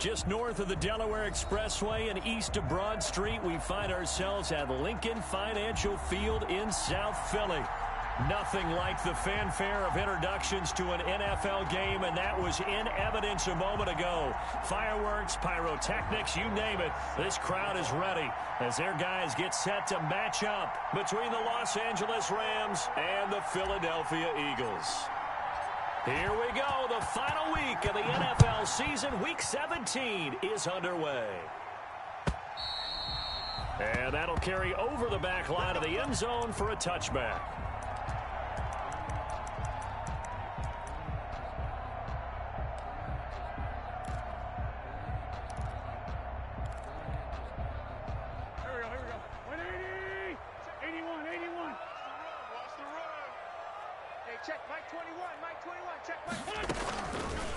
Just north of the Delaware Expressway and east of Broad Street, we find ourselves at Lincoln Financial Field in South Philly. Nothing like the fanfare of introductions to an NFL game, and that was in evidence a moment ago. Fireworks, pyrotechnics, you name it. This crowd is ready as their guys get set to match up between the Los Angeles Rams and the Philadelphia Eagles. Here we go. The final week of the NFL season. Week 17 is underway. And that'll carry over the back line of the end zone for a touchback.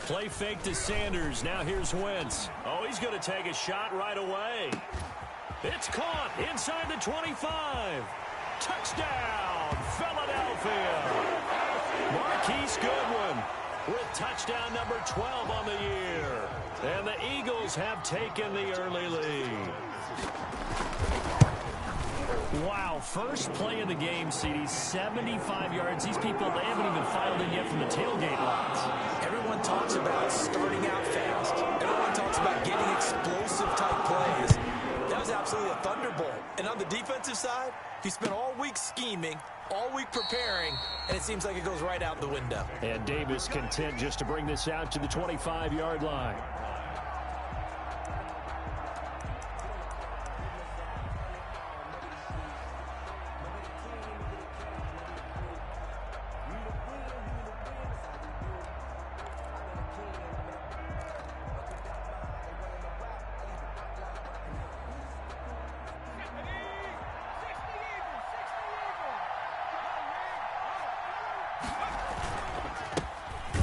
Play fake to Sanders. Now here's Wentz. Oh, he's going to take a shot right away. It's caught inside the 25. Touchdown, Philadelphia. Marquise Goodwin with touchdown number 12 on the year. And the Eagles have taken the early lead. Wow, first play of the game, CD, 75 yards. These people, they haven't even filed in yet from the tailgate lines. Everyone talks about starting out fast. Everyone talks about getting explosive-type plays. That was absolutely a thunderbolt. And on the defensive side, he spent all week scheming, all week preparing, and it seems like it goes right out the window. And Davis content just to bring this out to the 25-yard line.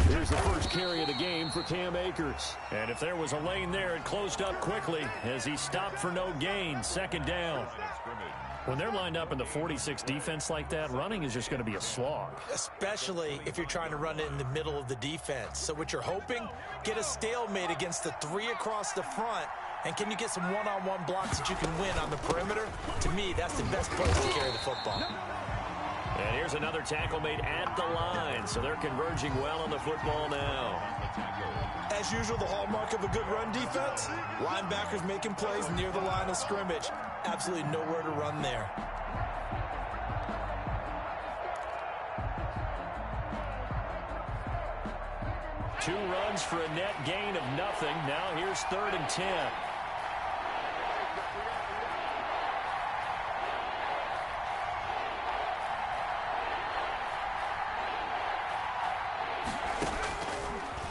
Here's the first carry of the game for Cam Akers. And if there was a lane there, it closed up quickly as he stopped for no gain. Second down. When they're lined up in the 46 defense like that, running is just going to be a slog. Especially if you're trying to run it in the middle of the defense. So what you're hoping, get a stalemate against the three across the front. And can you get some one-on-one blocks that you can win on the perimeter? To me, that's the best place to carry the football. And here's another tackle made at the line, so they're converging well on the football now. As usual, the hallmark of a good run defense, linebackers making plays near the line of scrimmage. Absolutely nowhere to run there. Two runs for a net gain of nothing. Now here's 3rd and 10.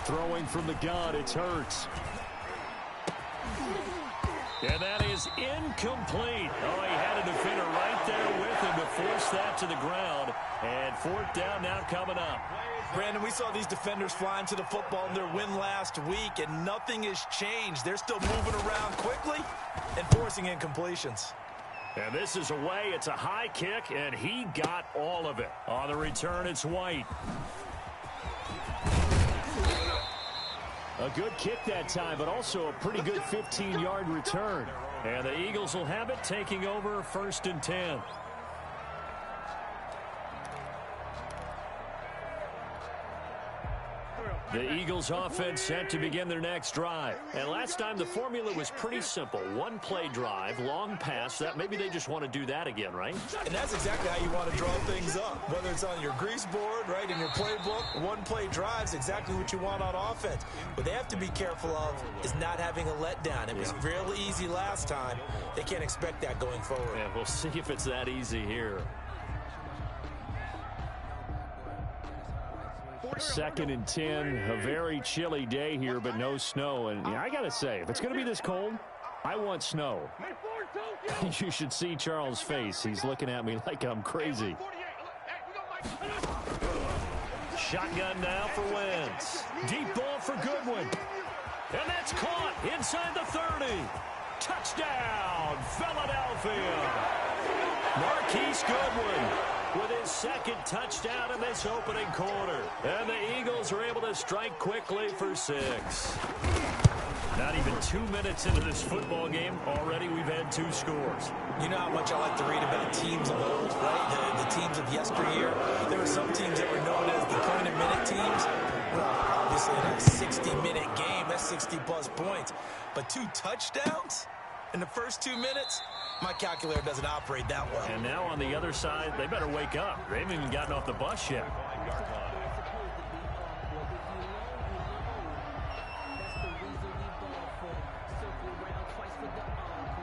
Throwing from the gun, it's Hurts. And that is incomplete. Oh, he had a defender right there with him to force that to the ground. And 4th down now coming up. Brandon, we saw these defenders flying to the football in their win last week, and nothing has changed. They're still moving around quickly and forcing incompletions. And this is away. It's a high kick, and he got all of it. On the return, it's White. A good kick that time, but also a pretty good 15-yard return. And the Eagles will have it, taking over 1st and 10. The Eagles offense set to begin their next drive. And last time the formula was pretty simple. One play drive, long pass. That maybe they just want to do that again, right? And that's exactly how you want to draw things up. Whether it's on your grease board, right, in your playbook, one play drive's exactly what you want on offense. What they have to be careful of is not having a letdown. It was real easy last time. They can't expect that going forward. Yeah, we'll see if it's that easy here. 2nd and 10, a very chilly day here, but no snow. And I got to say, if it's going to be this cold, I want snow. You should see Charles' face. He's looking at me like I'm crazy. Shotgun now for Wentz. Deep ball for Goodwin. And that's caught inside the 30. Touchdown, Philadelphia. Marquise Goodwin with his 2nd touchdown in this opening quarter. And the Eagles are able to strike quickly for 6. Not even 2 minutes into this football game, already we've had 2 scores. You know how much I like to read about teams of old, right? The teams of yesteryear. There were some teams that were known as the point-a-minute teams. Well, obviously in a 60-minute game, that's 60-plus points. But 2 touchdowns in the first 2 minutes? My calculator doesn't operate that well. And now on the other side, they better wake up. They haven't even gotten off the bus yet.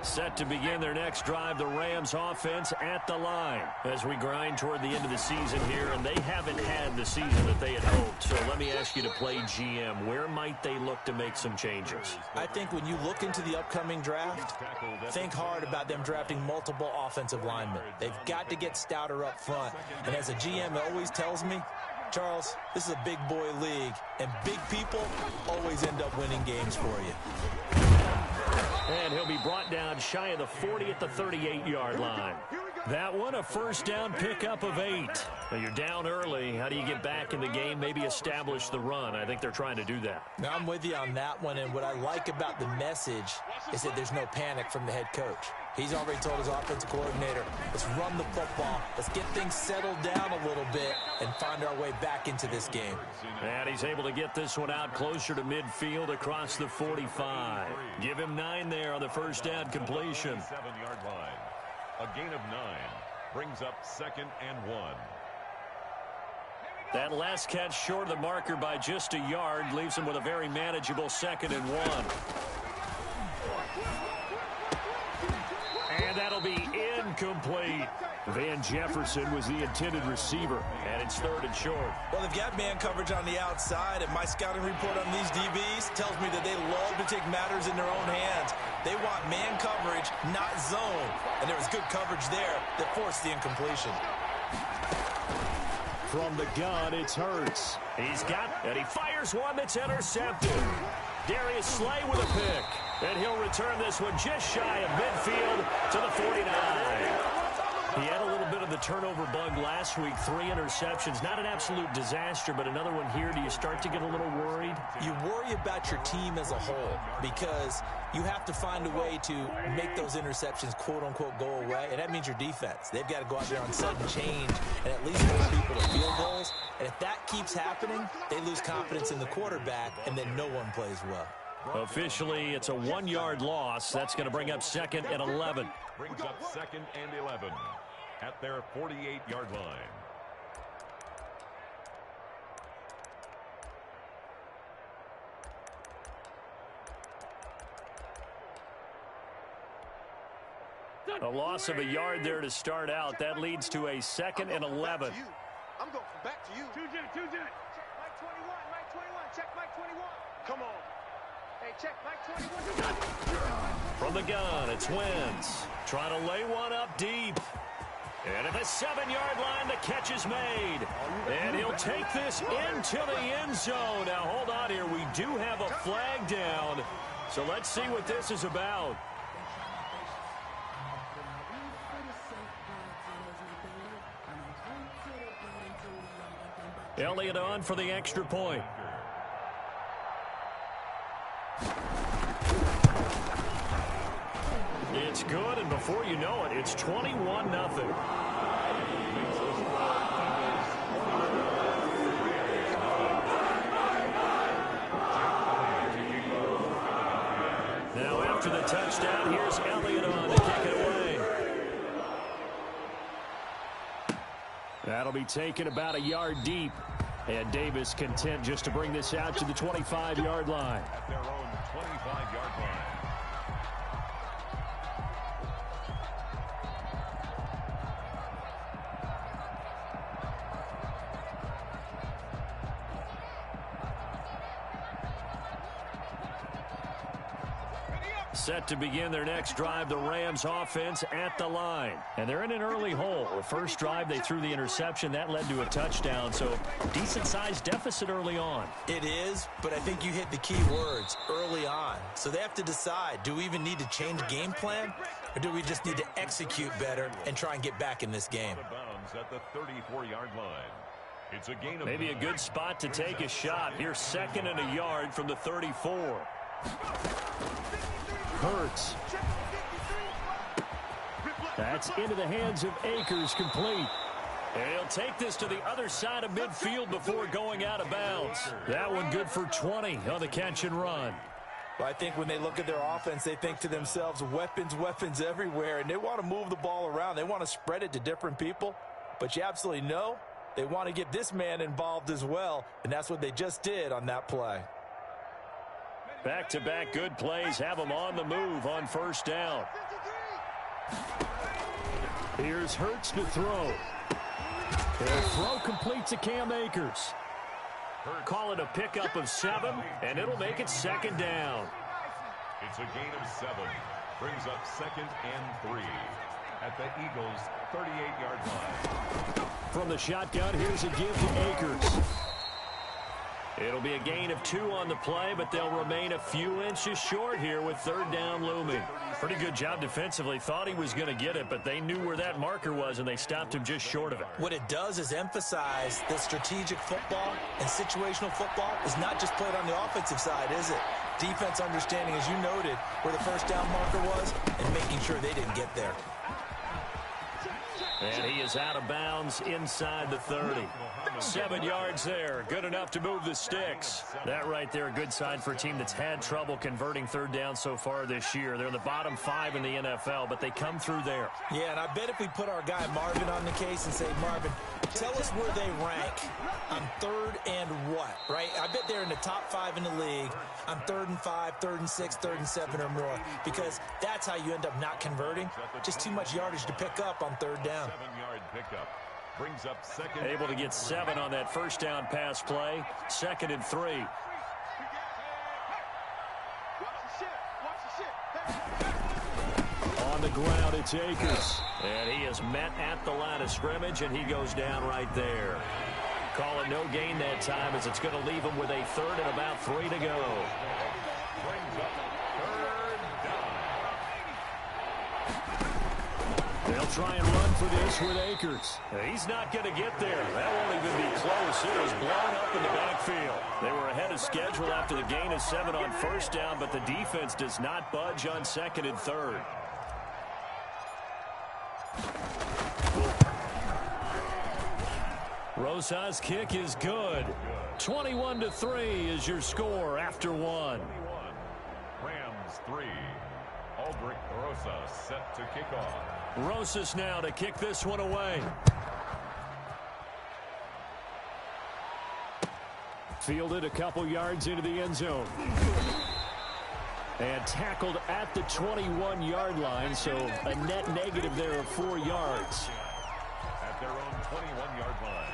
Set to begin their next drive, the Rams offense at the line as we grind toward the end of the season here, and they haven't had the season that they had hoped. So let me ask you to play GM. Where might they look to make some changes? I think when you look into the upcoming draft, think hard about them drafting multiple offensive linemen. They've got to get stouter up front. And as a GM, it always tells me, Charles, this is a big boy league, and big people always end up winning games for you. And he'll be brought down shy of the 40 at the 38-yard line. That one, a first down pickup of 8. Now you're down early. How do you get back in the game, maybe establish the run? I think they're trying to do that. Now, I'm with you on that one, and what I like about the message is that there's no panic from the head coach. He's already told his offensive coordinator, let's run the football, let's get things settled down a little bit and find our way back into this game. And he's able to get this one out closer to midfield across the 45. Give him 9 there on the first down completion. 7-yard line. A gain of 9 brings up 2nd and 1. That last catch short of the marker by just a yard leaves him with a very manageable 2nd and 1. And that'll be incomplete. Van Jefferson was the intended receiver, and it's 3rd and short. Well, they've got man coverage on the outside, and my scouting report on these DBs tells me that they love to take matters in their own hands. They want man coverage, not zone. And there was good coverage there that forced the incompletion. From the gun, it's Hurts. He's got, and he fires one that's intercepted. Darius Slay with a pick. And he'll return this one just shy of midfield to the 49. He had a little bit of the turnover bug last week, 3 interceptions. Not an absolute disaster, but another one here. Do you start to get a little worried? You worry about your team as a whole because you have to find a way to make those interceptions, quote-unquote, go away, and that means your defense. They've got to go out there on sudden change and at least hold people to field goals. And if that keeps happening, they lose confidence in the quarterback, and then no one plays well. Officially, it's a 1-yard loss. That's going to bring up 2nd and 11. Brings up 2nd and 11 at their 48-yard line. A loss of a yard there to start out. That leads to a 2nd and 11. I'm going back to you. Check Mike 21. Mike 21. Check Mike 21. Come on. Hey, check Mike 21. From the gun, it's Wentz. Trying to lay one up deep. And at the 7-yard line, the catch is made. And he'll take this into the end zone. Now, hold on here. We do have a flag down. So let's see what this is about. Elliott on for the extra point. It's good, and before you know it, it's 21-0. Now after the touchdown, here's Elliott on to kick it away. That'll be taken about a yard deep. And Davis content just to bring this out to the 25-yard line. At their own 25-yard line. Set to begin their next drive, the Rams offense at the line. And they're in an early hole. The first drive, they threw the interception. That led to a touchdown, so decent-sized deficit early on. It is, but I think you hit the key words, early on. So they have to decide, do we even need to change game plan, or do we just need to execute better and try and get back in this game? Out of bounds at the 34-yard line. It's a gain of Maybe a good spot to take a shot. Here's 2nd and a yard from the 34. Hurts. That's into the hands of Akers, complete. And he'll take this to the other side of midfield before going out of bounds. That one good for 20 on the catch and run. Well, I think when they look at their offense, they think to themselves, weapons, weapons everywhere, and they want to move the ball around. They want to spread it to different people, but you absolutely know they want to get this man involved as well, and that's what they just did on that play. Back-to-back good plays have them on the move on first down. Here's Hurts to throw. Their throw complete to Cam Akers. Call it a pickup of 7, and it'll make it second down. It's a gain of 7. Brings up 2nd and 3 at the Eagles' 38-yard line. From the shotgun, here's a give to Akers. It'll be a gain of 2 on the play, but they'll remain a few inches short here with third down looming. Pretty good job defensively. Thought he was going to get it, but they knew where that marker was, and they stopped him just short of it. What it does is emphasize that strategic football and situational football is not just played on the offensive side, is it? Defense understanding, as you noted, where the first down marker was and making sure they didn't get there. And he is out of bounds inside the 30. 7 yards there. Good enough to move the sticks. That right there, a good sign for a team that's had trouble converting third down so far this year. They're in the bottom 5 in the NFL, but they come through there. Yeah, and I bet if we put our guy Marvin on the case and say, Marvin, tell us where they rank on 3rd and what, right? I bet they're in the top 5 in the league on 3rd and 5, 3rd and 6, 3rd and 7 or more, because that's how you end up not converting. Just too much yardage to pick up on third down. 7-yard pickup. Brings up 2nd. Able to get 7 on that first down pass play. 2nd and 3. On the ground, it's Akers. And he is met at the line of scrimmage, and he goes down right there. Call it no gain that time, as it's going to leave him with a 3rd and about 3 to go. Brings up 3rd down. They'll try and run for this with Akers. He's not going to get there. That won't even be close. It was blown up in the backfield. They were ahead of schedule after the gain of 7 on first down, but the defense does not budge on 2nd and 3rd. Rosas' kick is good. 21-3 is your score after 1. Rams 3. Aldrich Rosas set to kick off. Rosas now to kick this one away. Fielded a couple yards into the end zone. And tackled at the 21-yard line, so a net negative there of 4 yards. At their own 21-yard line.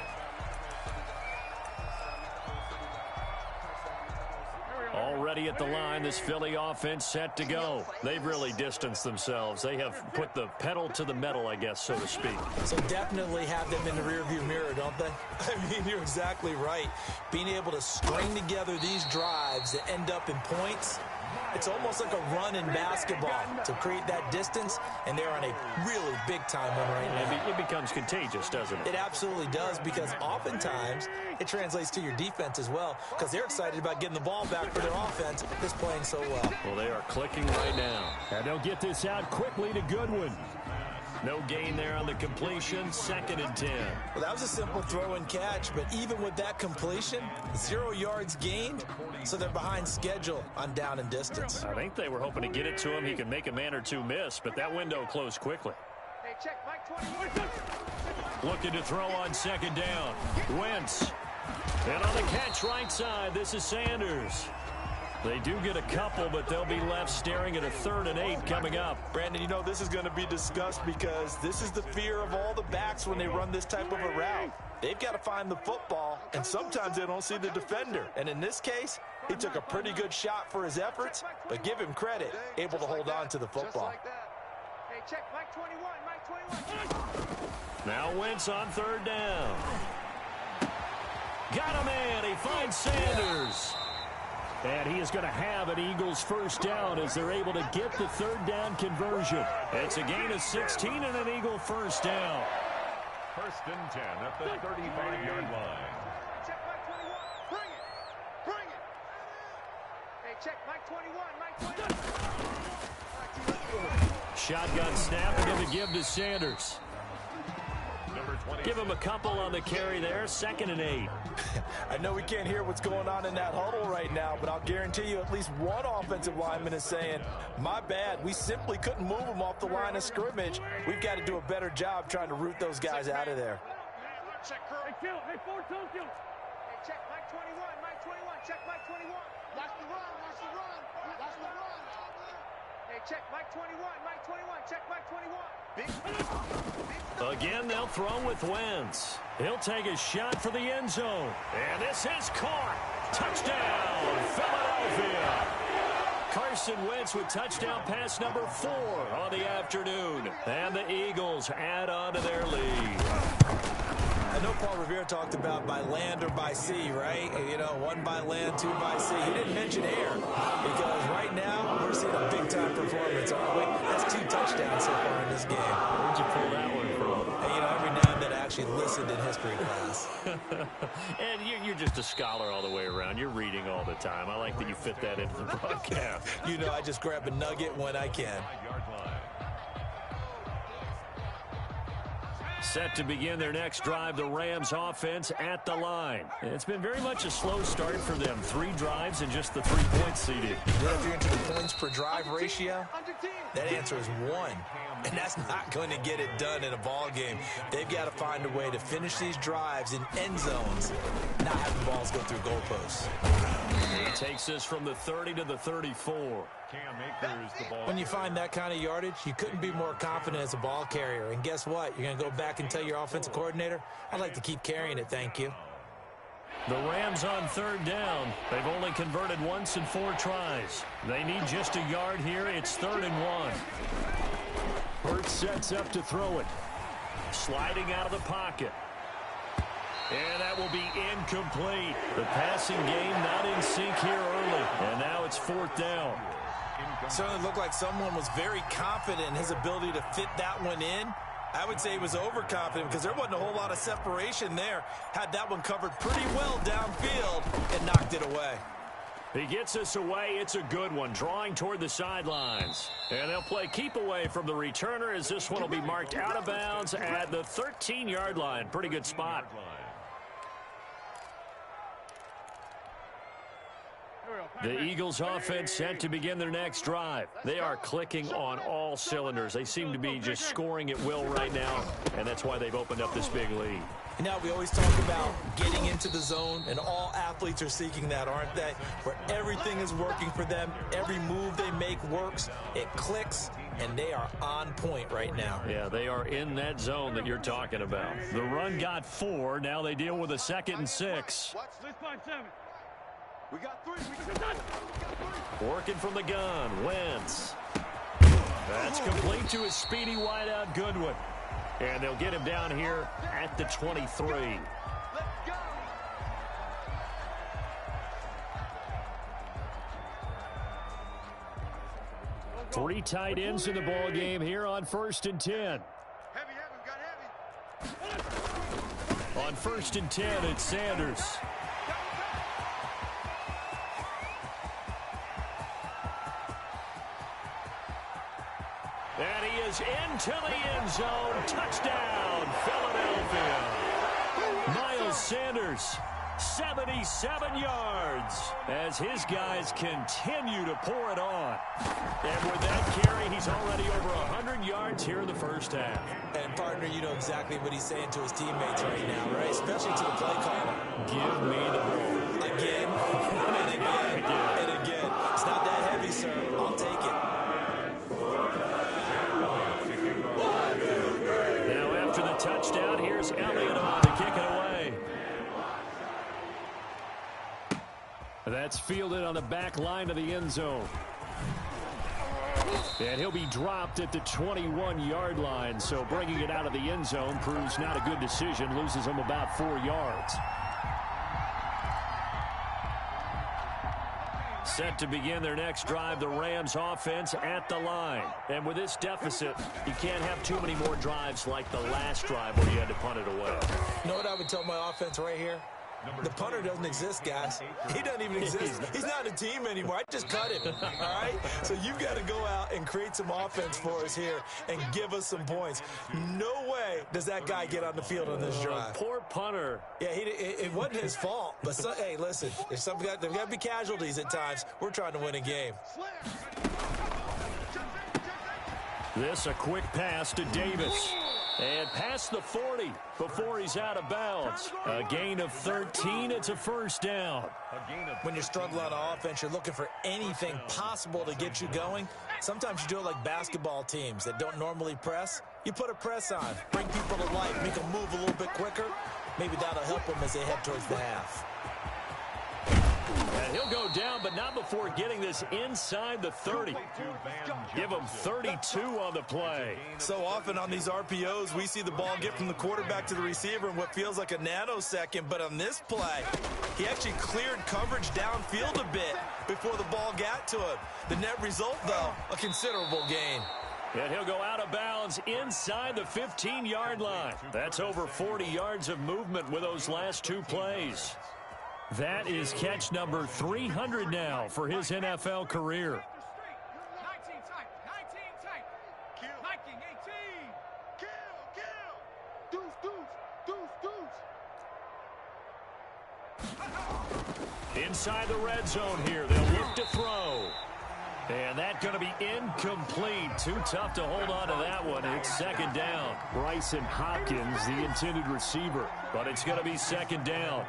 Already at the line, this Philly offense set to go. They've really distanced themselves. They have put the pedal to the metal, I guess, so to speak. So definitely have them in the rearview mirror, don't they? I mean, you're exactly right. Being able to string together these drives that end up in points, it's almost like a run in basketball to create that distance, and they're on a really big-time one right now. It becomes contagious, doesn't it? It absolutely does, because oftentimes it translates to your defense as well, because they're excited about getting the ball back for their offense that's playing so well. Well, they are clicking right now. And they'll get this out quickly to Goodwin. No gain there on the completion. 2nd and 10. Well, that was a simple throw and catch, but even with that completion, 0 yards gained, so they're behind schedule on down and distance. I think they were hoping to get it to him. He could make a man or two miss, but that window closed quickly. Hey, check, Mike 21. Looking to throw on 2nd down. Wentz. And on the catch right side, this is Sanders. They do get a couple, but they'll be left staring at a 3rd and 8 coming up. Brandon, you know this is going to be discussed because this is the fear of all the backs when they run this type of a route. They've got to find the football, and sometimes they don't see the defender. And in this case, he took a pretty good shot for his efforts, but give him credit, able to hold on to the football. Hey, check, Mike 21, Mike 21. Now Wentz on 3rd down. Got a man. He finds Sanders. And he is going to have an Eagles first down as they're able to get the 3rd down conversion. It's a gain of 16 and an Eagle first down. 1st and 10 at the 35-yard line. Check, Mike 21. Bring it. Bring it. Hey, check, Mike 21, Mike 21. Shotgun snap, and it'll be given to Sanders. Give him a couple on the carry there, 2nd and 8. I know we can't hear what's going on in that huddle right now, but I'll guarantee you at least one offensive lineman is saying, my bad, we simply couldn't move them off the line of scrimmage. We've got to do a better job trying to root those guys out of there. Check, hey, forward, don't kill. Hey, check, Mike 21, Mike 21, check, Mike 21. Watch the run, watch the run, watch the run. Hey, check, Mike 21, Mike 21, check, Mike 21. Again, they'll throw with Wentz. He'll take a shot for the end zone. And this is caught. Touchdown, Philadelphia. Carson Wentz with touchdown pass number 4 on the afternoon. And the Eagles add on to their lead. I know Paul Revere talked about by land or by sea, right? You know, 1 by land, 2 by sea. He didn't mention air because right now we're seeing a big-time performance, aren't we? That's 2 touchdowns so far in this game. Where'd you pull that one from? Hey, you know, every now and then I actually listened in history class. And you're just a scholar all the way around. You're reading all the time. I like that you fit that into the broadcast. You know, I just grab a nugget when I can. Set to begin their next drive, the Rams offense at the line. It's been very much a slow start for them. 3 drives and just the 3 points seeded. Then if you're into the points per drive ratio, that answer is 1. And that's not going to get it done in a ball game. They've got to find a way to finish these drives in end zones, not have the balls go through goalposts. He takes this from the 30 to the 34. When you find that kind of yardage, you couldn't be more confident as a ball carrier. And guess what? You're going to go back and tell your offensive coordinator, I'd like to keep carrying it, thank you. The Rams on 3rd down. They've only converted once in 4 tries. They need just a yard here. It's 3rd and 1. Hurts sets up to throw it. Sliding out of the pocket. And that will be incomplete. The passing game not in sync here early. And now it's 4th down. Certainly looked like someone was very confident in his ability to fit that one in. I would say he was overconfident because there wasn't a whole lot of separation there. Had that one covered pretty well downfield and knocked it away. He gets us away. It's a good one. Drawing toward the sidelines. And they'll play keep away from the returner as this one will be marked out of bounds at the 13-yard line. Pretty good spot. The Eagles offense set to begin their next drive. They are clicking on all cylinders. They seem to be just scoring at will right now, and that's why they've opened up this big lead. Now, we always talk about getting into the zone, and all athletes are seeking that, aren't they? Where everything is working for them, every move they make works, it clicks, and they are on point right now. Yeah, they are in that zone that you're talking about. The run got 4. Now they deal with a 2nd and 6. Watch this 5-7. We got 3. We got 3. Working from the gun, Wentz. That's complete to his speedy wideout, Goodwin. And they'll get him down here at the 23. Let's go. Three tight ends in the ball game here on 1st and 10. Heavy, got heavy. On 1st and 10, it's Sanders. And he is into the end zone. Touchdown, Philadelphia. Miles Sanders, 77 yards as his guys continue to pour it on. And with that carry, he's already over 100 yards here in the first half. And, partner, you know exactly what he's saying to his teammates right now, right? Especially to the play caller. Give me the ball. Again, and again, and again. It's not that heavy, sir. I'll take it. Now after the touchdown, here's Elliott on to kick it away. That's fielded on the back line of the end zone. And he'll be dropped at the 21-yard line, so bringing it out of the end zone proves not a good decision, loses him about 4 yards. Set to begin their next drive, the Rams offense at the line. And with this deficit, you can't have too many more drives like the last drive where you had to punt it away. You know what I would tell my offense right here? The punter doesn't exist, guys. He doesn't even exist. He's not a team anymore. I just cut him, all right? So you've got to go out and create some offense for us here and give us some points. No way does that guy get on the field on this drive. Poor punter. Yeah, it wasn't his fault. But, hey, listen, there's got to be casualties at times. We're trying to win a game. This a quick pass to Davis. And past the 40 before he's out of bounds. A gain of 13. It's a first down. When you're struggling on offense, you're looking for anything possible to get you going. Sometimes you do it like basketball teams that don't normally press. You put a press on, bring people to life, make them move a little bit quicker. Maybe that'll help them as they head towards the half. And he'll go down, but not before getting this inside the 30. Give him 32 on the play. So often on these RPOs, we see the ball get from the quarterback to the receiver in what feels like a nanosecond. But on this play, he actually cleared coverage downfield a bit before the ball got to him. The net result, though, a considerable gain. And he'll go out of bounds inside the 15-yard line. That's over 40 yards of movement with those last two plays. That is catch number 300 now for his NFL career. 19 tight. 19 tight. Hiking 18. Kill. Deuce. Inside the red zone here. They'll look to throw. And that's going to be incomplete. Too tough to hold on to that one. It's second down. Bryson Hopkins, the intended receiver. But it's going to be second down.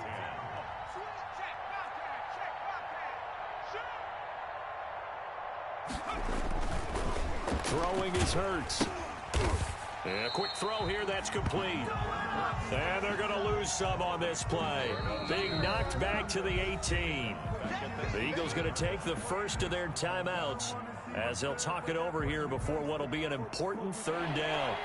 Throwing is Hurts. And a quick throw here, that's complete. And they're going to lose some on this play. Being knocked back to the 18. The Eagles going to take the first of their timeouts as they'll talk it over here before what will be an important third down.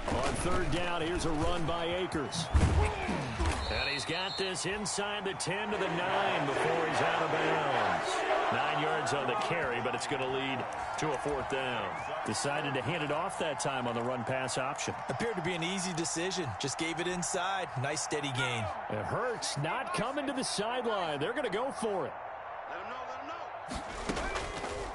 On third down, here's a run by Akers. And he's got this inside the 10 to the 9 before he's out of bounds. 9 yards on the carry, but it's going to lead to a fourth down. Decided to hand it off that time on the run-pass option. Appeared to be an easy decision. Just gave it inside. Nice, steady gain. It hurts not coming to the sideline. They're going to go for it. Let him know.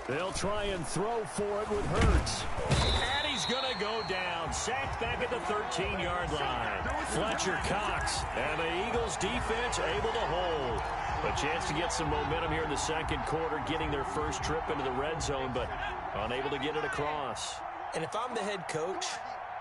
They'll try and throw for it with Hurts. And he's going to go down. Sacked back at the 13-yard line. Fletcher Cox. And the Eagles defense able to hold. A chance to get some momentum here in the second quarter, getting their first trip into the red zone, but unable to get it across. And if I'm the head coach,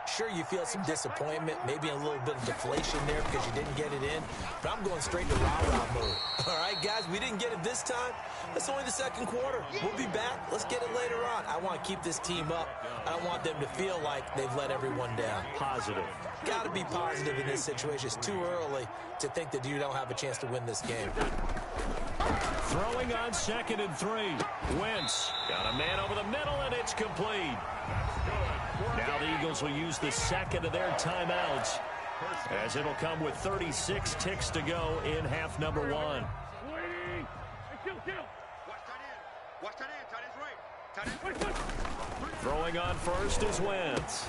sure, you feel some disappointment, maybe a little bit of deflation there because you didn't get it in, but I'm going straight to rah-rah mode. All right, guys, we didn't get it this time. That's only the second quarter. We'll be back. Let's get it later on. I want to keep this team up. I don't want them to feel like they've let everyone down. Positive. Got to be positive in this situation. It's too early to think that you don't have a chance to win this game. Throwing on 2nd and 3. Wentz got a man over the middle, and it's complete. Now the Eagles will use the second of their timeouts as it'll come with 36 ticks to go in half number 1. Watch that in. Tight end's right. Throwing on first is Wentz.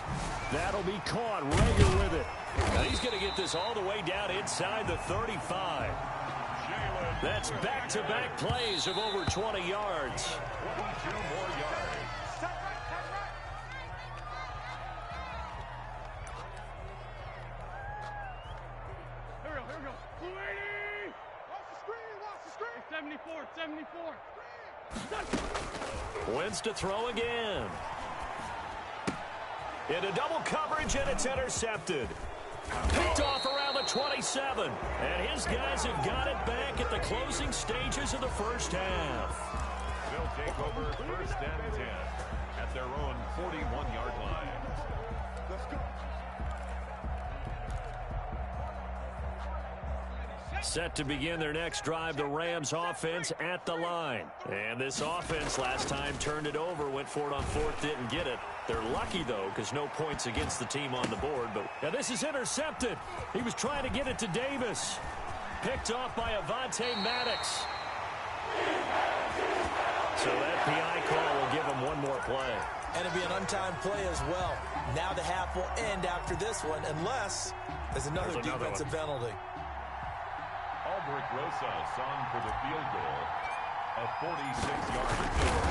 That'll be caught. Rager with it. Now he's going to get this all the way down inside the 35. That's back-to-back plays of over 20 yards. 22 more yards. Here we go. 280. Watch the screen. 74. Wentz to throw again. Into double coverage, and it's intercepted. Picked off around the 27. And his guys have got it back at the closing stages of the first half. They'll take over 1st and 10 at their own 41-yard line. Let's go. Set to begin their next drive, the Rams offense at the line. And this offense last time turned it over, went for it on 4th, didn't get it. They're lucky, though, because no points against the team on the board. But now this is intercepted. He was trying to get it to Davis. Picked off by Avonte Maddox. So that PI call will give him one more play. And it'll be an untimed play as well. Now the half will end after this one, unless there's another defensive penalty. Albrecht Rosas on for the field goal. A 46-yard field.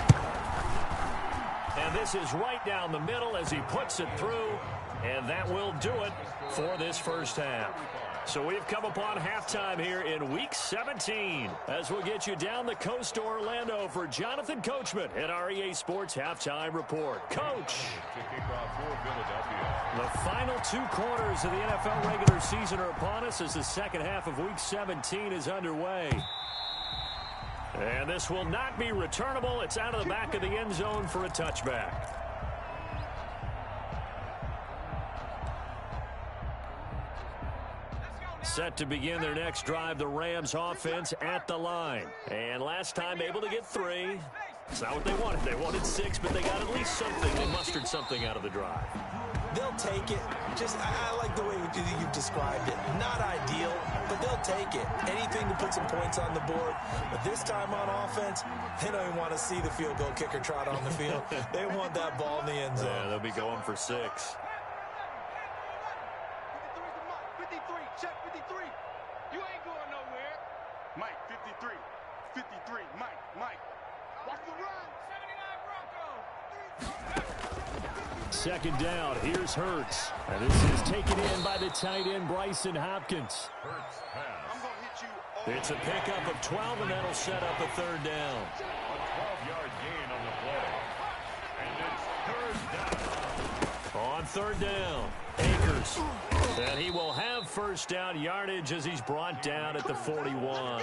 And this is right down the middle as he puts it through. And that will do it for this first half. So we've come upon halftime here in Week 17 as we'll get you down the coast to Orlando for Jonathan Coachman at our EA Sports Halftime Report. Coach, the final 2 quarters of the NFL regular season are upon us as the second half of Week 17 is underway. And this will not be returnable. It's out of the back of the end zone for a touchback. Set to begin their next drive, the Rams offense at the line. And last time able to get 3. It's not what they wanted. They wanted 6, but they got at least something. They mustered something out of the drive. They'll take it. I like the way you've described it. Not ideal, but they'll take it. Anything to put some points on the board. But this time on offense, they don't even want to see the field goal kicker trot on the field. They want that ball in the end zone. Yeah, they'll be going for 6. Check 53. You ain't going nowhere. Mike, 53. 53. Mike. Watch the run. 79 Broncos. Second down. Here's Hurts. And this is taken in by the tight end, Bryson Hopkins. Hurts pass. I'm going to hit you. It's a pickup of 12, and that'll set up a third down. A 12-yard gain on the play. And it's third down. On third down, Akers. And he will have first down yardage as he's brought down at the 41.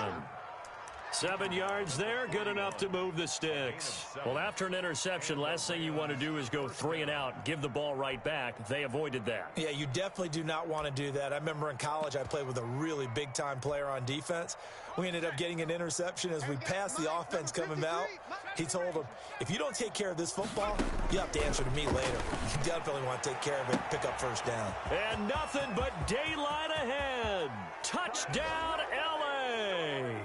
7 yards there, good enough to move the sticks. Well, after an interception, last thing you want to do is go 3 and out, give the ball right back. They avoided that. Yeah, you definitely do not want to do that. I remember in college I played with a really big-time player on defense. We ended up getting an interception as we passed the offense coming out. He told him, if you don't take care of this football, you have to answer to me later. You definitely want to take care of it, pick up first down. And nothing but daylight ahead. Touchdown, L.A.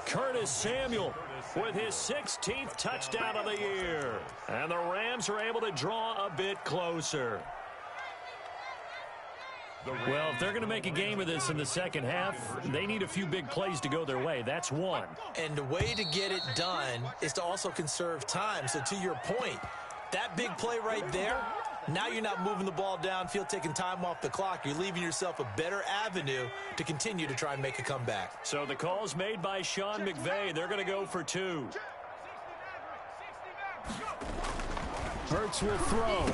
Curtis Samuel with his 16th touchdown of the year. And the Rams are able to draw a bit closer. Well, if they're going to make a game of this in the second half, they need a few big plays to go their way. That's one. And the way to get it done is to also conserve time. So to your point, that big play right there, now you're not moving the ball downfield, taking time off the clock. You're leaving yourself a better avenue to continue to try and make a comeback. So the call's made by Sean McVay. They're going to go for 2. Hurts will throw.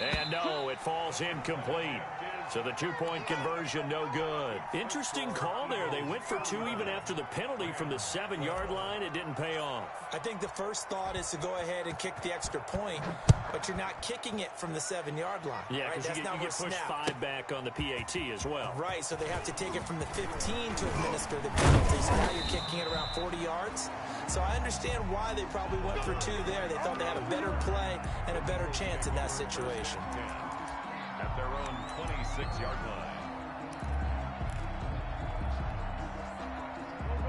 And no, it falls incomplete. So the 2-point conversion, no good. Interesting call there. They went for 2 even after the penalty from the 7-yard line. It didn't pay off. I think the first thought is to go ahead and kick the extra point, but you're not kicking it from the 7-yard line. Yeah, because right? you get pushed 5 back on the PAT as well. Right, so they have to take it from the 15 to administer the penalty. So now you're kicking it around 40 yards. So I understand why they probably went for 2 there. They thought they had a better play and a better chance in that situation. At their own 26-yard line.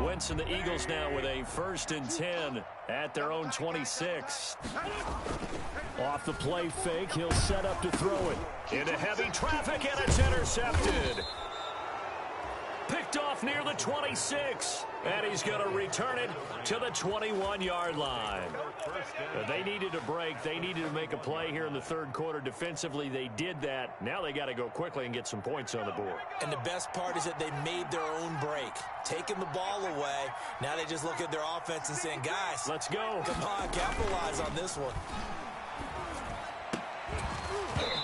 Wentz and the Eagles now with a 1st and 10 at their own 26. Off the play fake, he'll set up to throw it. Into heavy traffic, and it's intercepted. Picked off near the 26. And he's going to return it to the 21-yard line. They needed a break. They needed to make a play here in the third quarter. Defensively, they did that. Now they got to go quickly and get some points on the board. And the best part is that they made their own break. Taking the ball away. Now they just look at their offense and saying, guys, let's go. Come on, capitalize on this one.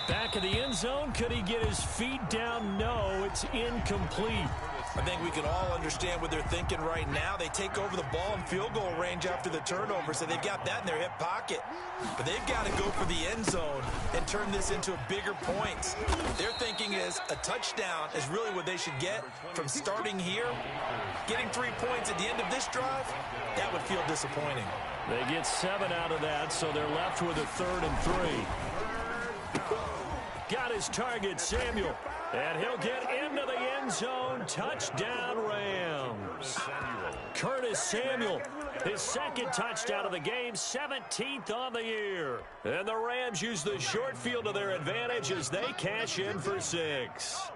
Back of the end zone. Could he get his feet down? No, it's incomplete. I think we can all understand what they're thinking right now. They take over the ball in field goal range after the turnover, so they've got that in their hip pocket. But they've got to go for the end zone and turn this into bigger points. Their thinking is a touchdown is really what they should get from starting here. Getting 3 points at the end of this drive, that would feel disappointing. They get 7 out of that, so they're left with a 3rd and 3. Got his target, Samuel. And he'll get into the end zone. Touchdown, Rams. Curtis Samuel His second touchdown of the game, 17th on the year. And the Rams use the short field to their advantage as they cash in for 6.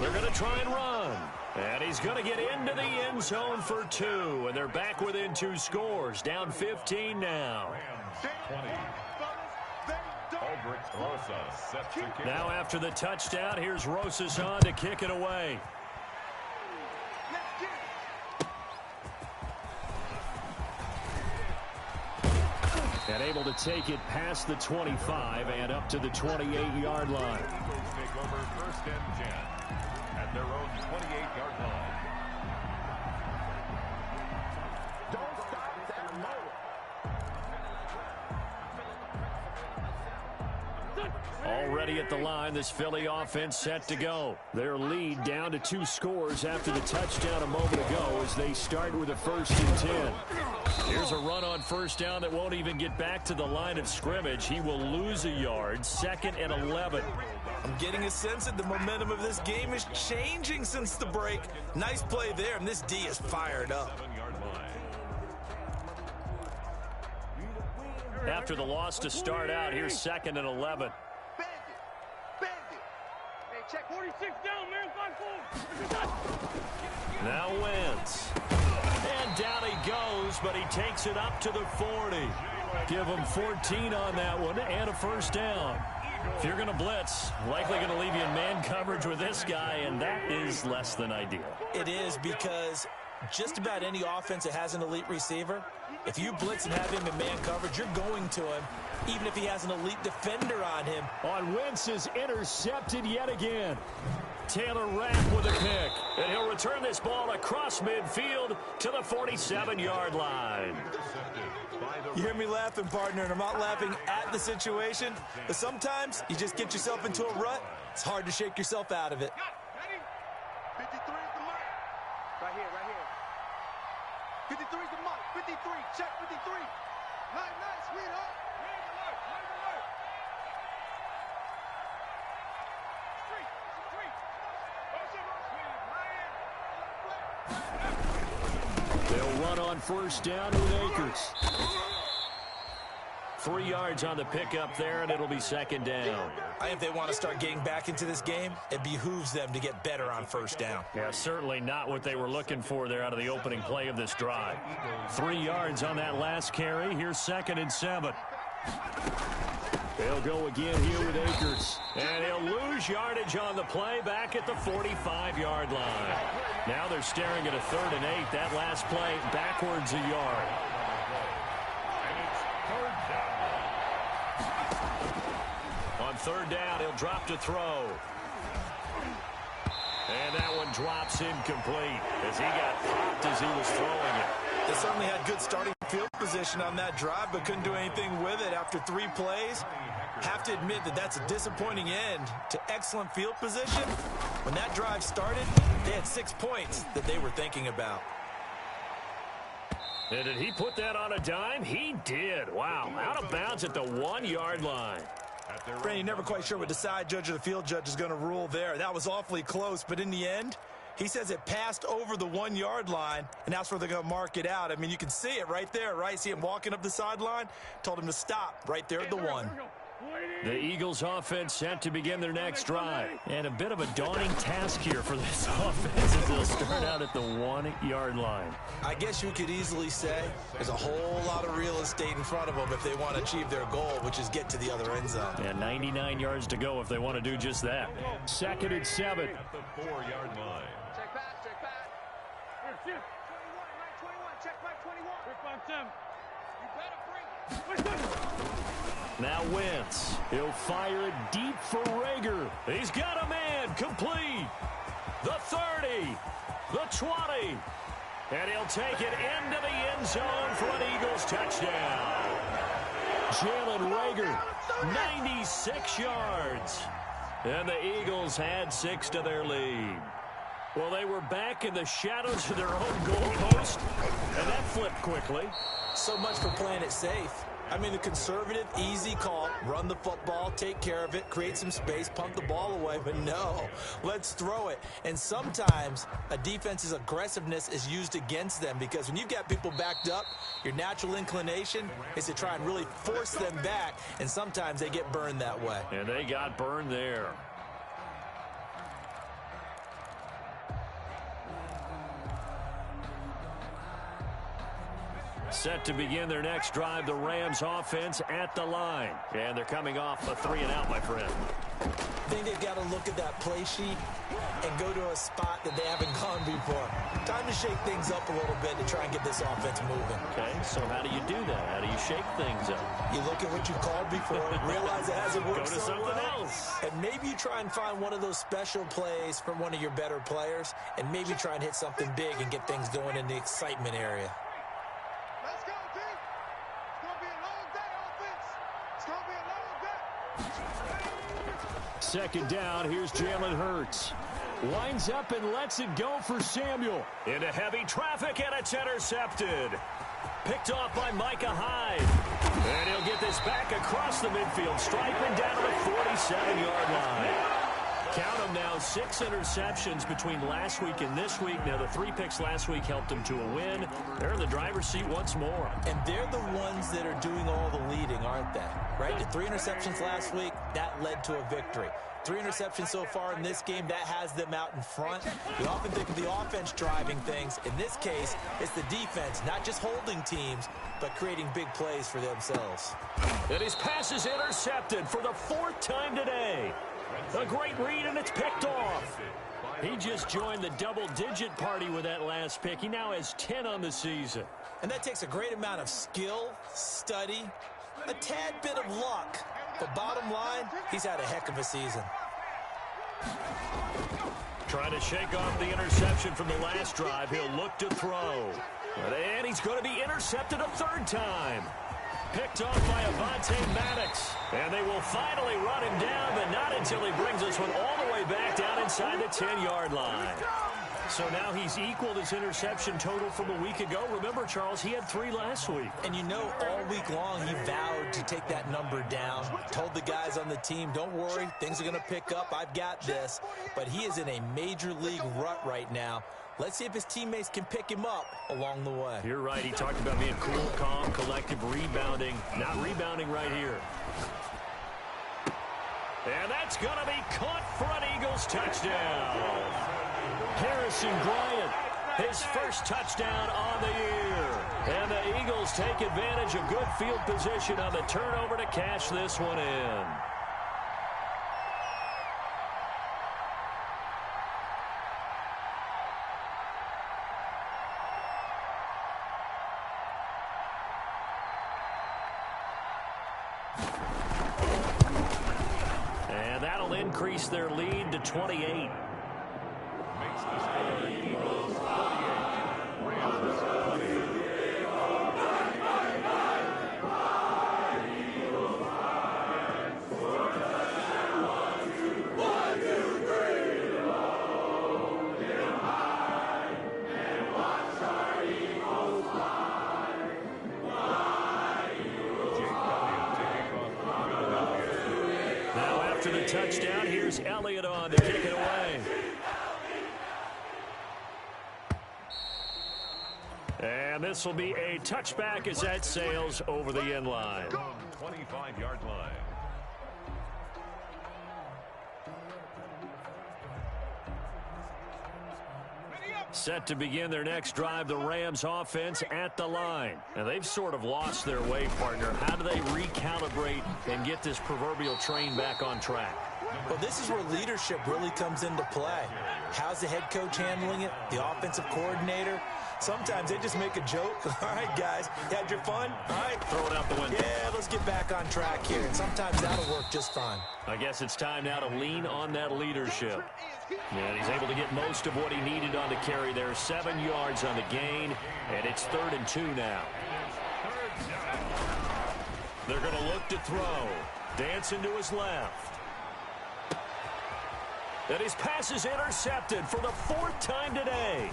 They're going to try and run. And he's going to get into the end zone for 2. And they're back within 2 scores. Down 15 now. Now after the touchdown, here's Rosas on to kick it away. And able to take it past the 25 and up to the 28-yard line. Take over 1st and 10 at their own 28-yard line. Don't stop that motor. Already at the line, this Philly offense set to go. Their lead down to 2 scores after the touchdown a moment ago as they start with a 1st and 10. Here's a run on 1st down that won't even get back to the line of scrimmage. He will lose a yard, 2nd and 11. I'm getting a sense that the momentum of this game is changing since the break. Nice play there, and this D is fired up. After the loss to start out, here's 2nd and 11. Bandit. Hey, check 46 down, man. 5-4. Now Wentz. And down he goes, but he takes it up to the 40. Give him 14 on that one and a 1st down. If you're going to blitz, likely going to leave you in man coverage with this guy, and that is less than ideal. It is, because just about any offense that has an elite receiver, if you blitz and have him in man coverage, you're going to him, even if he has an elite defender on him. On Wentz is intercepted yet again. Taylor Rapp with a pick, and he'll return this ball across midfield to the 47-yard line. You hear me laughing, partner, and I'm not laughing at the situation, but sometimes you just get yourself into a rut. It's hard to shake yourself out of it. 53 is the mark. Right here. 53 is the mark. 53. Check 53. Nice, sweetheart. Where's the mark? They'll run on 1st down with Akers. 3 yards on the pickup there, and it'll be 2nd down. I think if they want to start getting back into this game, it behooves them to get better on 1st down. Yeah, certainly not what they were looking for there out of the opening play of this drive. 3 yards on that last carry. Here's 2nd and 7. They'll go again here with Akers. And he'll lose yardage on the play back at the 45-yard line. Now they're staring at a 3rd and 8. That last play backwards a yard. On 3rd down, he'll drop to throw. And that one drops incomplete as he got popped as he was throwing it. They certainly had good starting field position on that drive, but couldn't do anything with it after 3 plays. Have to admit that that's a disappointing end to excellent field position. When that drive started, they had 6 points that they were thinking about. And did he put that on a dime? He did. Wow. Out of bounds at the 1-yard line. Randy, never quite sure what the side judge or the field judge is going to rule there. That was awfully close, but in the end, he says it passed over the 1-yard line, and that's where they're going to mark it out. I mean, you can see it right there, right? See him walking up the sideline? Told him to stop right there at the 1. The Eagles offense set to begin their next drive. And a bit of a daunting task here for this offense as they'll start out at the 1-yard line. I guess you could easily say there's a whole lot of real estate in front of them if they want to achieve their goal, which is get to the other end zone. And 99 yards to go if they want to do just that. 2nd and 7. At the 4-yard line. Check back. Here, 21, Mike 21. Check Mike 21. 357. You better bring it. Now Wentz. He'll fire it deep for Rager. He's got a man. Complete. The 30. The 20. And he'll take it into the end zone for an Eagles touchdown. Jalen Rager, 96 yards. And the Eagles had 6 to their lead. Well, they were back in the shadows of their own goal post, and that flipped quickly. So much for playing it safe. I mean, the conservative, easy call, run the football, take care of it, create some space, punt the ball away, but no, let's throw it. And sometimes a defense's aggressiveness is used against them because when you've got people backed up, your natural inclination is to try and really force them back, and sometimes they get burned that way. And they got burned there. Set to begin their next drive, the Rams offense at the line. And they're coming off a 3-and-out, my friend. I think they've got to look at that play sheet and go to a spot that they haven't gone before. Time to shake things up a little bit to try and get this offense moving. Okay, so how do you do that? How do you shake things up? You look at what you called before, realize it hasn't worked Go to so something well, else. and maybe you try and find one of those special plays from one of your better players, and maybe try and hit something big and get things going in the excitement area. Let's go, D. It's going to be a long day, offense. It's going to be a long day. Second down, here's Jalen Hurts. Winds up and lets it go for Samuel. Into heavy traffic, and it's intercepted. Picked off by Micah Hyde. And he'll get this back across the midfield stripe and down to the 47-yard line. Count them now, 6 interceptions between last week and this week. Now, the 3 picks last week helped them to a win. They're in the driver's seat once more. And they're the ones that are doing all the leading, aren't they? Right? The 3 interceptions last week, that led to a victory. 3 interceptions so far in this game, that has them out in front. We often think of the offense driving things. In this case, it's the defense, not just holding teams, but creating big plays for themselves. And his pass is intercepted for the 4th time today. A great read, and it's picked off. He just joined the double-digit party with that last pick. He now has 10 on the season. And that takes a great amount of skill, study, a tad bit of luck. But bottom line, he's had a heck of a season. Trying to shake off the interception from the last drive. He'll look to throw. And he's going to be intercepted a 3rd time. Picked off by Avonte Maddox. And they will finally run him down, but not until he brings this one all the way back down inside the 10-yard line. So now he's equaled his interception total from a week ago. Remember, Charles, he had 3 last week. And you know, all week long, he vowed to take that number down. Told the guys on the team, don't worry, things are going to pick up. I've got this. But he is in a major league rut right now. Let's see if his teammates can pick him up along the way. You're right. He talked about being cool, calm, collective, rebounding. Not rebounding right here. And that's going to be caught for an Eagles touchdown. Harrison Bryant, his first touchdown on the year. And the Eagles take advantage of good field position on the turnover to cash this one in. And that'll increase their lead to 28. Makes the score Eagles 38, Rams 20. Now after the touchdown, here's Elliott on to kick it away. And this will be a touchback as that sails over the end line. 25-yard line. Set to begin their next drive, the Rams offense at the line. And they've sort of lost their way, partner. How do they recalibrate and get this proverbial train back on track? Well, this is where leadership really comes into play. How's the head coach handling it? The offensive coordinator? Sometimes they just make a joke. All right, guys, you had your fun? All right. Throw it out the window. Yeah, let's get back on track here. And sometimes that'll work just fine. I guess it's time now to lean on that leadership. And he's able to get most of what he needed on the carry there. 7 yards on the gain, and it's 3rd and 2 now. They're going to look to throw. Dancing to his left. And his pass is intercepted for the 4th time today.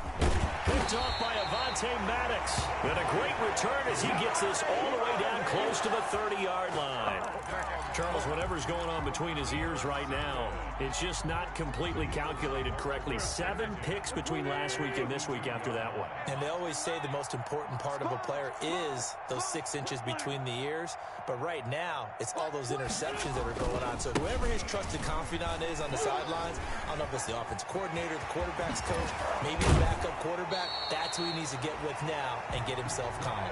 Picked off by Avonte Maddox. And a great return as he gets this all the way down close to the 30-yard line. Charles, whatever's going on between his ears right now, it's just not completely calculated correctly. 7 picks between last week and this week after that one. And they always say the most important part of a player is those 6 inches between the ears. But right now, it's all those interceptions that are going on. So whoever his trusted confidant is on the sidelines, I don't know if it's the offense coordinator, the quarterback's coach, maybe the backup quarterback, that's who he needs to get with now and get himself calm.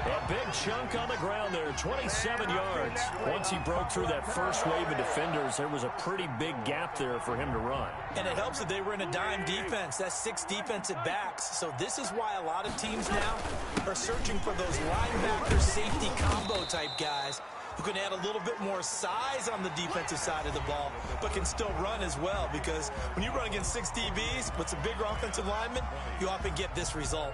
A big chunk on the ground there, 27 yards. Once he broke through that first wave of defenders, there was a pretty big gap there for him to run. And it helps that they were in a dime defense. That's 6 defensive backs. So this is why a lot of teams now are searching for those linebacker safety combo type guys who can add a little bit more size on the defensive side of the ball, but can still run as well, because when you run against 6 DBs with some bigger offensive linemen, you often get this result.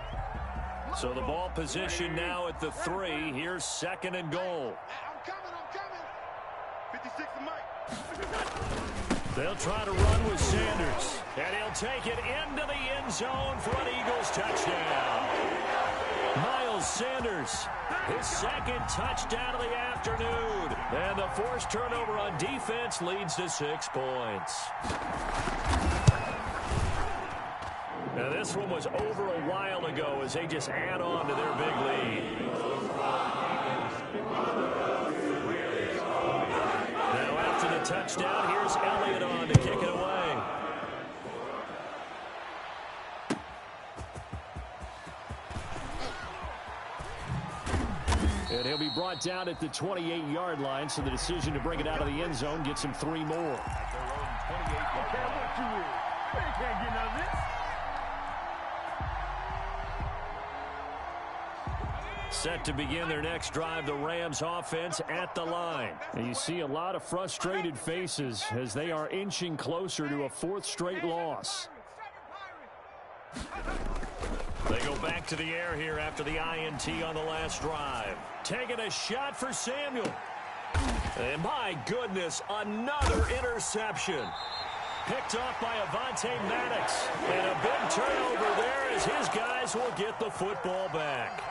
So the ball position now at the 3. Here's 2nd and goal. I'm coming. 56 to Mike. They'll try to run with Sanders, and he'll take it into the end zone for an Eagles touchdown. Miles Sanders, his 2nd touchdown of the afternoon. And the forced turnover on defense leads to 6 points. Now this one was over a while ago as they just add on to their big lead. Now after the touchdown, here's Elliott on to kick it away. And he'll be brought down at the 28-yard line, so the decision to bring it out of the end zone gets him 3 more. Set to begin their next drive, the Rams offense at the line. And you see a lot of frustrated faces as they are inching closer to a 4th straight loss. They go back to the air here after the INT on the last drive. Taking a shot for Samuel. And my goodness, another interception. Picked off by Avonte Maddox. And a big turnover there as his guys will get the football back.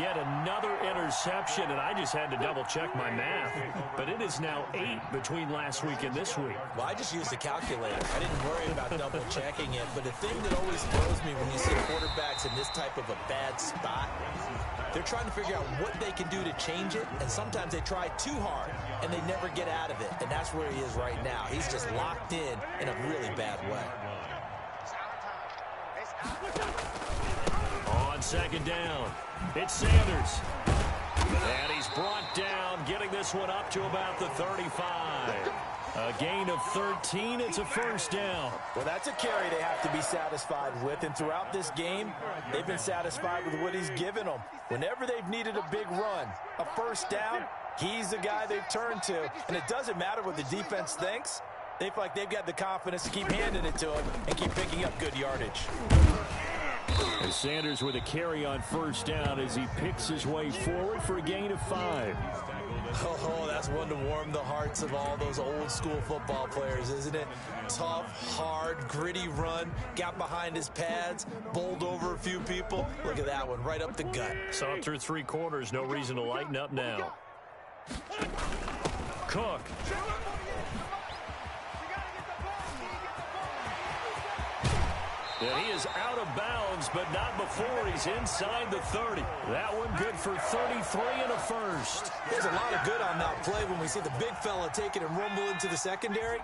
Yet another interception, and I just had to double-check my math. But it is now 8 between last week and this week. Well, I just used a calculator. I didn't worry about double-checking it. But the thing that always throws me when you see quarterbacks in this type of a bad spot, they're trying to figure out what they can do to change it, and sometimes they try too hard, and they never get out of it. And that's where he is right now. He's just locked in a really bad way. On 2nd down, it's Sanders. And he's brought down, getting this one up to about the 35. A gain of 13, it's a 1st down. Well, that's a carry they have to be satisfied with, and throughout this game, they've been satisfied with what he's given them. Whenever they've needed a big run, a 1st down, he's the guy they've turned to. And it doesn't matter what the defense thinks. They feel like they've got the confidence to keep handing it to him and keep picking up good yardage. And Sanders with a carry on 1st down as he picks his way forward for a gain of 5. Oh, that's one to warm the hearts of all those old school football players, isn't it? Tough, hard, gritty run, got behind his pads, bowled over a few people. Look at that one, right up the gut. Saw it through 3 quarters, no reason to lighten up now. Cook. And he is out of bounds, but not before he's inside the 30. That one good for 33 and a 1st. There's a lot of good on that play when we see the big fella take it and rumble into the secondary.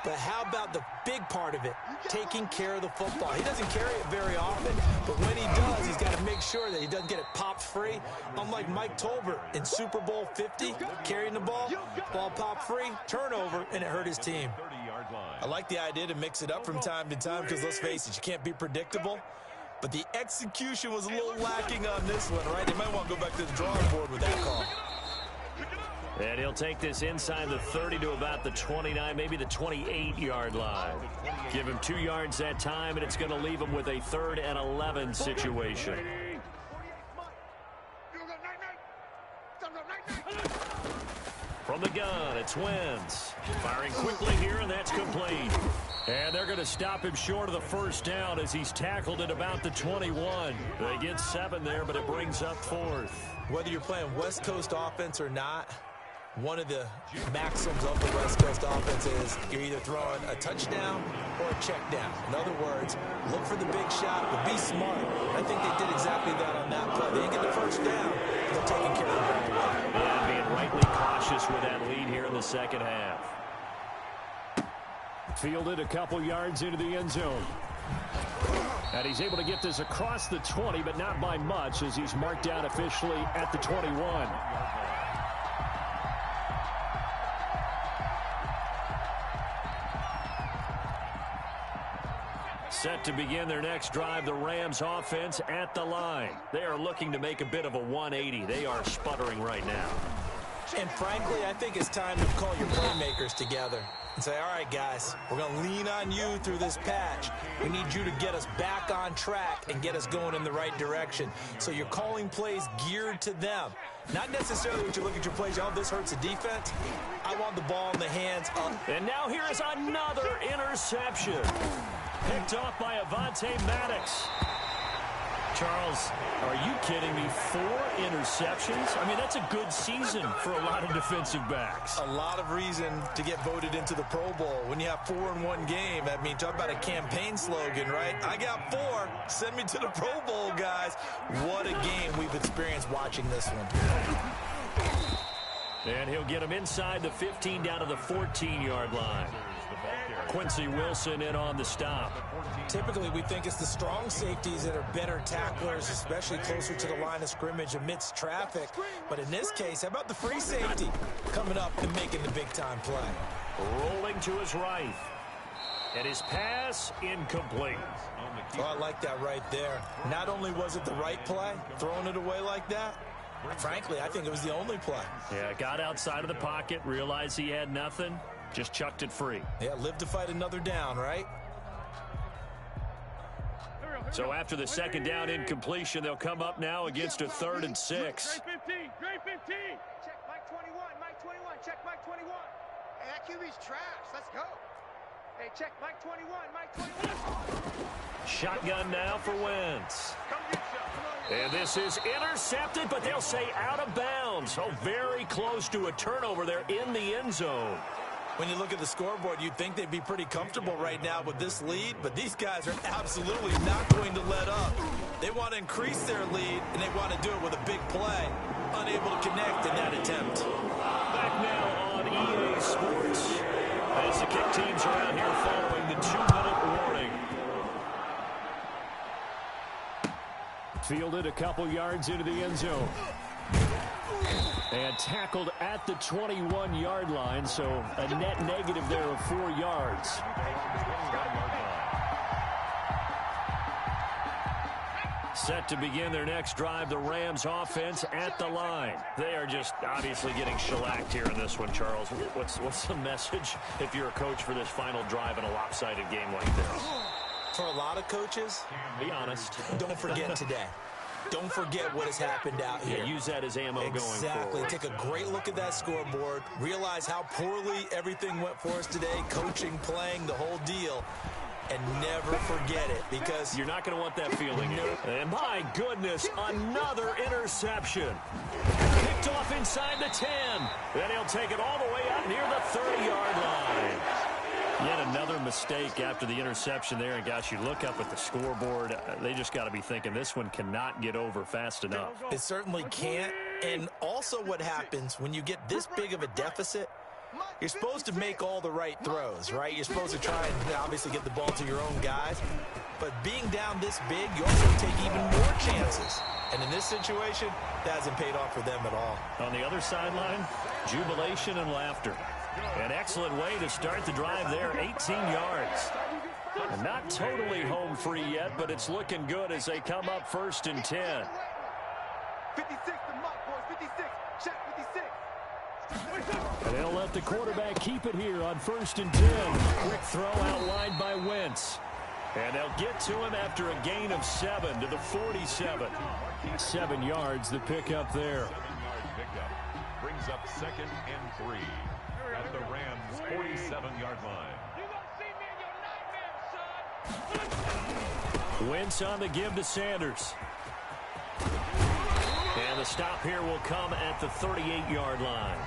But how about the big part of it, taking care of the football? He doesn't carry it very often, but when he does, he's got to make sure that he doesn't get it popped free. Unlike Mike Tolbert in Super Bowl 50, carrying the ball popped free, turnover, and it hurt his team. I like the idea to mix it up from time to time because, let's face it, you can't be predictable. But the execution was a little lacking on this one, right? They might want to go back to the drawing board with that call. And he'll take this inside the 30 to about the 29, maybe the 28-yard line. Give him 2 yards that time, and it's going to leave him with a 3rd and 11 situation. From the gun, it's Wentz. Firing quickly here, and that's complete. And they're going to stop him short of the first down as he's tackled at about the 21. They get 7 there, but it brings up 4th. Whether you're playing West Coast offense or not, one of the maxims of the West Coast offense is you're either throwing a touchdown or a check down. In other words, look for the big shot, but be smart. I think they did exactly that on that play. They didn't get the first down, they're taking care of the ball well. And being rightly cautious with that lead here in the second half. Fielded a couple yards into the end zone. And he's able to get this across the 20, but not by much as he's marked down officially at the 21. Set to begin their next drive, the Rams offense at the line. They are looking to make a bit of a 180. They are sputtering right now. And frankly, I think it's time to call your playmakers together and say, all right, guys, we're going to lean on you through this patch. We need you to get us back on track and get us going in the right direction. So you're calling plays geared to them. Not necessarily when you look at your plays, oh, this hurts the defense. I want the ball in the hands of... And now here is another interception. Picked off by Avonte Maddox. Charles, are you kidding me? 4 interceptions? I mean, that's a good season for a lot of defensive backs. A lot of reason to get voted into the Pro Bowl. When you have 4 in one game, I mean, talk about a campaign slogan, right? I got 4. Send me to the Pro Bowl, guys. What a game we've experienced watching this one. And he'll get him inside the 15 down to the 14-yard line. Quincy Wilson in on the stop. Typically, we think it's the strong safeties that are better tacklers, especially closer to the line of scrimmage amidst traffic. But in this case, how about the free safety coming up and making the big-time play? Rolling to his right. And his pass incomplete. Oh, I like that right there. Not only was it the right play, throwing it away like that, frankly, I think it was the only play. Yeah, got outside of the pocket, realized he had nothing, just chucked it free. Yeah, live to fight another down, right? So after the second down incompletion, they'll come up now against a 3rd and 6. Grade 15, grade 15. Check Mike 21, Mike 21, check Mike 21. Hey, that QB's trash. Let's go. Hey, check Mike 21, Mike 21. Shotgun now for Wentz. And this is intercepted, but they'll say out of bounds. Oh, very close to a turnover there in the end zone. When you look at the scoreboard, you'd think they'd be pretty comfortable right now with this lead, but these guys are absolutely not going to let up. They want to increase their lead, and they want to do it with a big play. Unable to connect in that attempt. Back now on EA Sports. As the kick teams are out here following the 2-minute warning. Fielded a couple yards into the end zone. And tackled at the 21-yard line, so a net negative there of 4 yards. Set to begin their next drive, the Rams offense at the line. They are just obviously getting shellacked here in this one, Charles. What's the message if you're a coach for this final drive in a lopsided game like this? For a lot of coaches, be honest. Don't forget today. Don't forget what has happened out here. Yeah, use that as ammo going forward. Exactly. Take a great look at that scoreboard. Realize how poorly everything went for us today. Coaching, playing, the whole deal. And never forget it, because you're not going to want that feeling. And my goodness, another interception. Picked off inside the 10. Then he'll take it all the way out near the 30-yard line. Yet another mistake after the interception there. And gosh, you look up at the scoreboard, they just got to be thinking this one cannot get over fast enough. It certainly can't. And also what happens when you get this big of a deficit, you're supposed to make all the right throws, right? You're supposed to try and obviously get the ball to your own guys. But being down this big, you also take even more chances. And in this situation, that hasn't paid off for them at all. On the other sideline, jubilation and laughter. An excellent way to start the drive there, 18 yards. And not totally home free yet, but it's looking good as they come up 1st and 10. 56 to Muck, boys, 56. Check 56. And they'll let the quarterback keep it here on 1st and 10. Quick throw out wide by Wentz. And they'll get to him after a gain of 7 to the 47. 7 yards, the pickup there. brings up 2nd and 3 at the Rams' 47-yard line. You gonna see me in your nightmares, son. Wentz on the give to Sanders. And the stop here will come at the 38-yard line.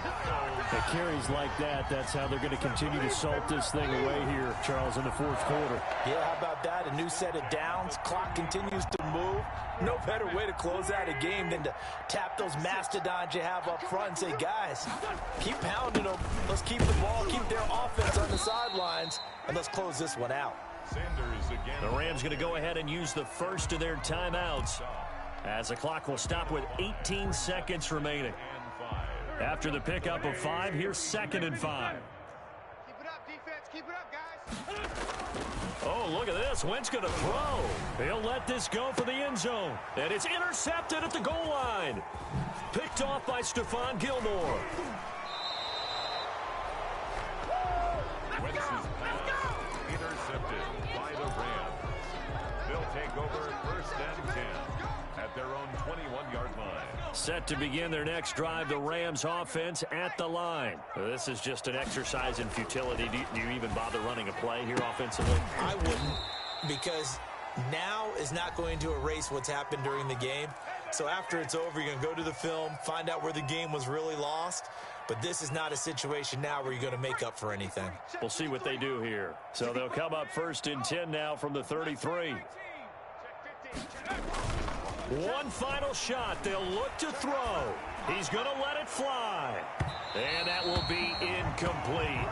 At carries like that, that's how they're going to continue to salt this thing away here, Charles, in the fourth quarter. Yeah, how about that? A new set of downs. Clock continues to move. No better way to close out a game than to tap those mastodons you have up front and say, guys, keep pounding them. Let's keep the ball, keep their offense on the sidelines, and let's close this one out. Sanders again. The Rams going to go ahead and use the first of their timeouts, as the clock will stop with 18 seconds remaining. After the pickup of 5, here's 2nd and 5. Keep it up, defense. Keep it up, guys. Oh, look at this. Wentz going to throw. He'll let this go for the end zone. And it's intercepted at the goal line. Picked off by Stephon Gilmore. Wentz's pass intercepted by the Rams. They'll take over 1st and 10 at their own 21-yard line. Set to begin their next drive, the Rams offense at the line. This is just an exercise in futility. Do you even bother running a play here offensively? I wouldn't, because now is not going to erase what's happened during the game. So after it's over, you're going to go to the film, find out where the game was really lost. But this is not a situation now where you're going to make up for anything. We'll see what they do here. So they'll come up 1st and 10 now from the 33. One final shot. They'll look to throw. He's going to let it fly. And that will be incomplete,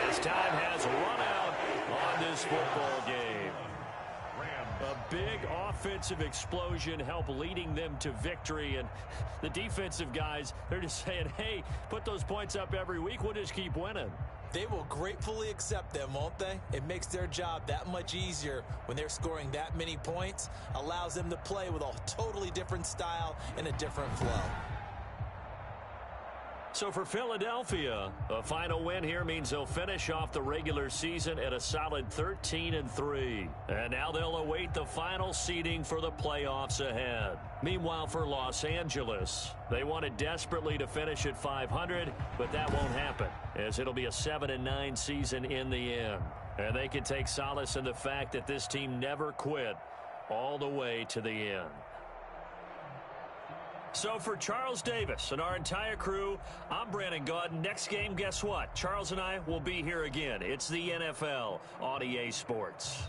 as time has run out on this football game. A big offensive explosion helped leading them to victory. And the defensive guys, they're just saying, hey, put those points up every week. We'll just keep winning. They will gratefully accept them, won't they? It makes their job that much easier when they're scoring that many points. Allows them to play with a totally different style and a different flow. So for Philadelphia, a final win here means they'll finish off the regular season at a solid 13-3. And now they'll await the final seeding for the playoffs ahead. Meanwhile, for Los Angeles, they wanted desperately to finish at 500, but that won't happen, as it'll be a 7-9 season in the end. And they can take solace in the fact that this team never quit all the way to the end. So for Charles Davis and our entire crew, I'm Brandon Gaudin. Next game, guess what? Charles and I will be here again. It's the NFL on EA Sports.